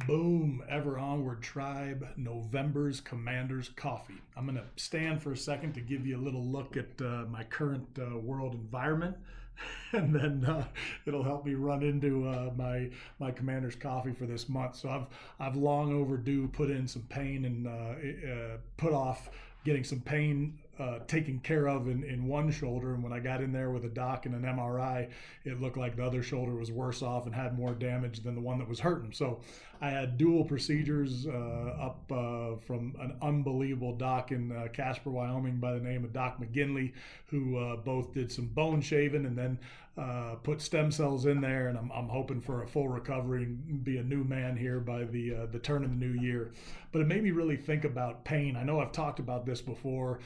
Boom, ever onward tribe, November's Commander's Coffee. I'm going to stand for a second to give you a little look at my current world environment, and then it'll help me run into my Commander's Coffee for this month. So I've long overdue put in some pain and put off getting some pain taken care of in one shoulder. And when I got in there with a doc and an MRI, it looked like the other shoulder was worse off and had more damage than the one that was hurting. So I had dual procedures up from an unbelievable doc in Casper, Wyoming by the name of Doc McGinley, who both did some bone shaving and then put stem cells in there. And I'm hoping for a full recovery and be a new man here by the turn of the new year. But it made me really think about pain. I know I've talked about this before,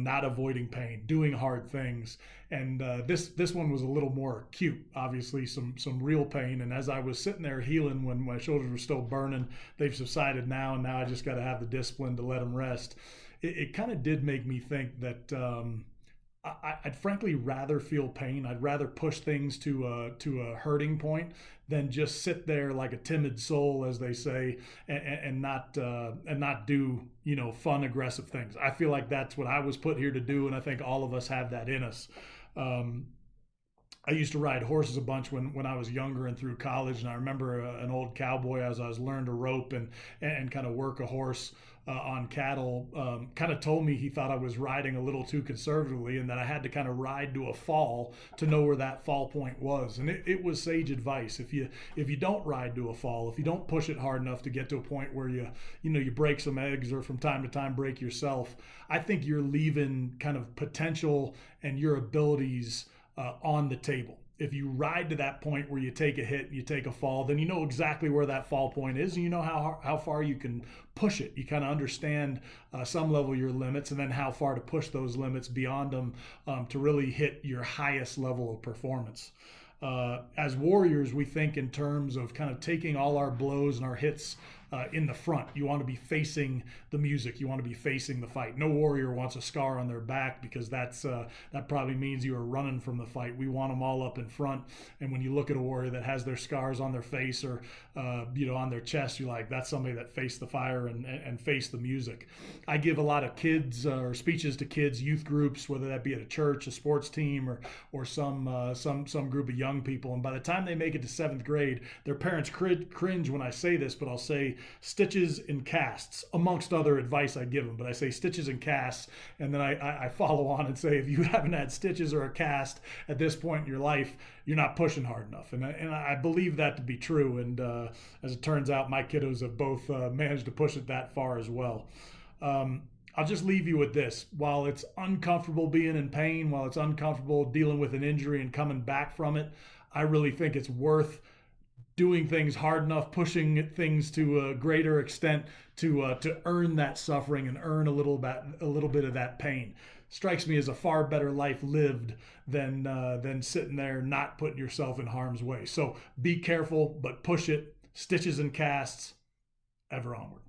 not avoiding pain, doing hard things. And this one was a little more acute, obviously some real pain. And as I was sitting there healing when my shoulders were still burning, they've subsided now. And now I just got to have the discipline to let them rest. It kind of did make me think that I'd frankly rather feel pain. I'd rather push things to a hurting point than just sit there like a timid soul, as they say, and not do fun, aggressive things. I feel like that's what I was put here to do, and I think all of us have that in us. I used to ride horses a bunch when I was younger and through college, and I remember an old cowboy as I was learning to rope and kind of work a horse on cattle, kind of told me he thought I was riding a little too conservatively and that I had to kind of ride to a fall to know where that fall point was. And it was sage advice. If you don't ride to a fall, if you don't push it hard enough to get to a point where you break some eggs or from time to time break yourself, I think you're leaving kind of potential and your abilities on the table. If you ride to that point where you take a hit, you take a fall, then you know exactly where that fall point is, and you know how far you can push it. You kind of understand some level your limits, and then how far to push those limits beyond them to really hit your highest level of performance. As warriors, we think in terms of kind of taking all our blows and our hits in the front. You want to be facing the music. You want to be facing the fight. No warrior wants a scar on their back because that probably means you are running from the fight. We want them all up in front. And when you look at a warrior that has their scars on their face or on their chest, you're like, that's somebody that faced the fire and faced the music. I give a lot of kids or speeches to kids, youth groups, whether that be at a church, a sports team, or some group of young people. And by the time they make it to 7th grade, their parents cringe when I say this, but I'll say stitches and casts, amongst other advice I give them. But I say stitches and casts, and then I follow on and say, if you haven't had stitches or a cast at this point in your life, you're not pushing hard enough. And I believe that to be true. And as it turns out, my kiddos have both managed to push it that far as well. I'll just leave you with this. While it's uncomfortable being in pain, while it's uncomfortable dealing with an injury and coming back from it, I really think it's worth doing things hard enough, pushing things to a greater extent to earn that suffering and earn a little bit of that pain. Strikes me as a far better life lived than sitting there not putting yourself in harm's way. So be careful, but push it. Stitches and casts, ever onward.